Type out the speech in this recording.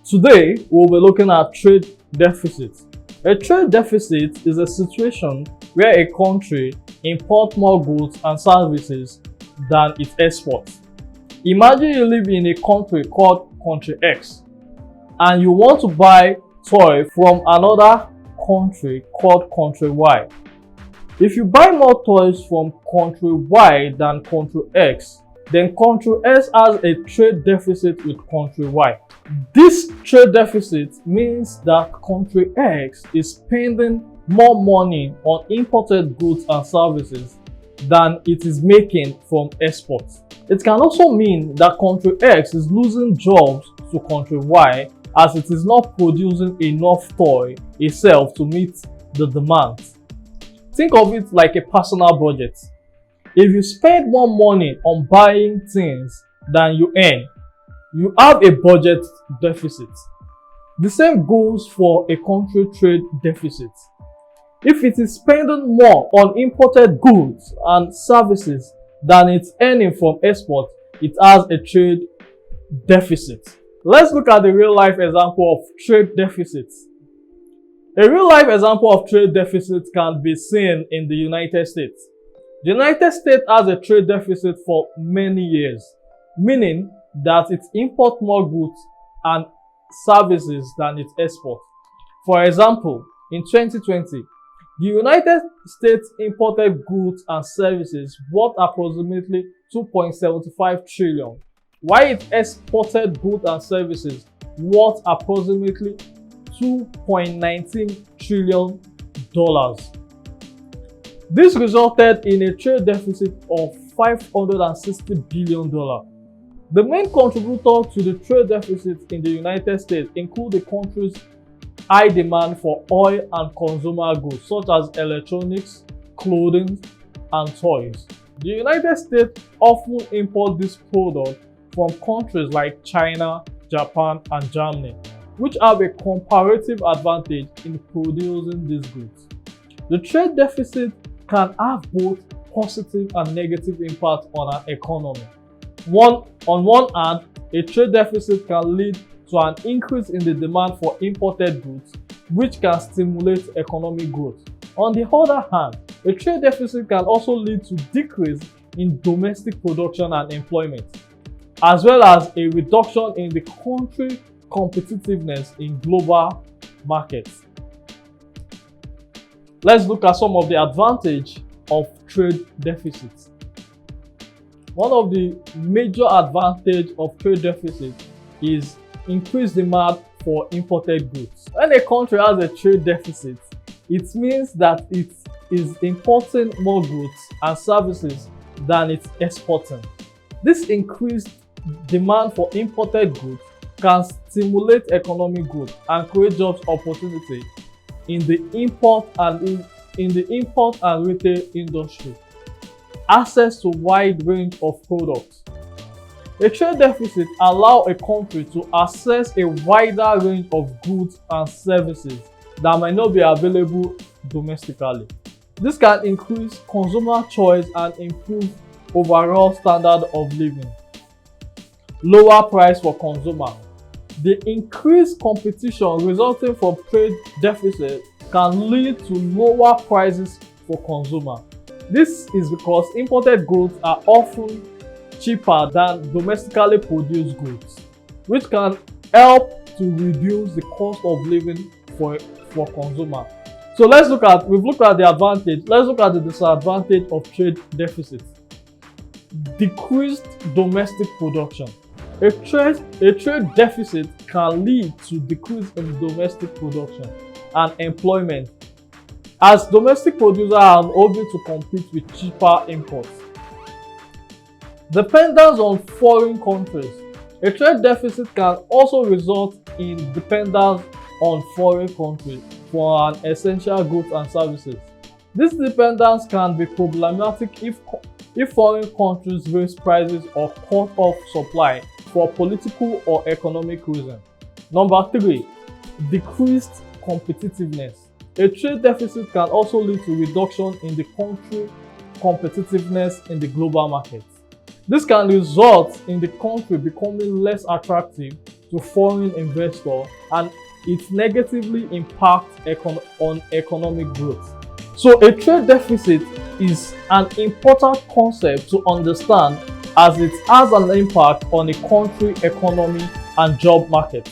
Today, we'll be looking at trade deficits. A trade deficit is a situation where a country imports more goods and services than it exports. Imagine you live in a country called Country X and you want to buy toy from another country called Country Y. If you buy more toys from Country Y than Country X, then Country X has a trade deficit with Country Y. This trade deficit means that Country X is spending more money on imported goods and services than it is making from exports. It can also mean that Country X is losing jobs to Country Y as it is not producing enough toy itself to meet the demand. Think of it like a personal budget. If you spend more money on buying things than you earn, you have a budget deficit. The same goes for a country trade deficit. If it is spending more on imported goods and services than it's earning from export, it has a trade deficit. Let's look at the real-life example of trade deficits. A real-life example of trade deficit can be seen in the United States. The United States has a trade deficit for many years, meaning that it imports more goods and services than it exports. For example, in 2020, the United States imported goods and services worth approximately $2.75 trillion, while it exported goods and services worth approximately $2.19 trillion. This resulted in a trade deficit of $560 billion. The main contributors to the trade deficit in the United States include the country's high demand for oil and consumer goods such as electronics, clothing, and toys. The United States often imports these products from countries like China, Japan, and Germany, which have a comparative advantage in producing these goods. The trade deficit can have both positive and negative impact on our economy. On one hand, a trade deficit can lead to an increase in the demand for imported goods, which can stimulate economic growth. On the other hand, a trade deficit can also lead to decrease in domestic production and employment, as well as a reduction in the country's competitiveness in global markets. Let's look at some of the advantages of trade deficits. One of the major advantages of trade deficit is increased demand for imported goods. When a country has a trade deficit, it means that it is importing more goods and services than it's exporting. This increased demand for imported goods can stimulate economic growth and create jobs opportunities in the import and retail industry. Access to wide range of products. A trade deficit allows a country to access a wider range of goods and services that might not be available domestically. This can increase consumer choice and improve overall standard of living. Lower price for consumer. The increased competition resulting from trade deficit can lead to lower prices for consumer. This is because imported goods are often cheaper than domestically produced goods, which can help to reduce the cost of living for consumer. So we've looked at the advantage. Let's look at the disadvantage of trade deficit. Decreased domestic production. A trade deficit can lead to decrease in domestic production and employment, as domestic producers are unable to compete with cheaper imports. Dependence on foreign countries. A trade deficit can also result in dependence on foreign countries for an essential goods and services. This dependence can be problematic if foreign countries raise prices or cut off supply for political or economic reasons. Number 3, decreased competitiveness. A trade deficit can also lead to reduction in the country's competitiveness in the global market. This can result in the country becoming less attractive to foreign investors, and it negatively impacts on economic growth. So a trade deficit is an important concept to understand as it has an impact on a country economy and job market.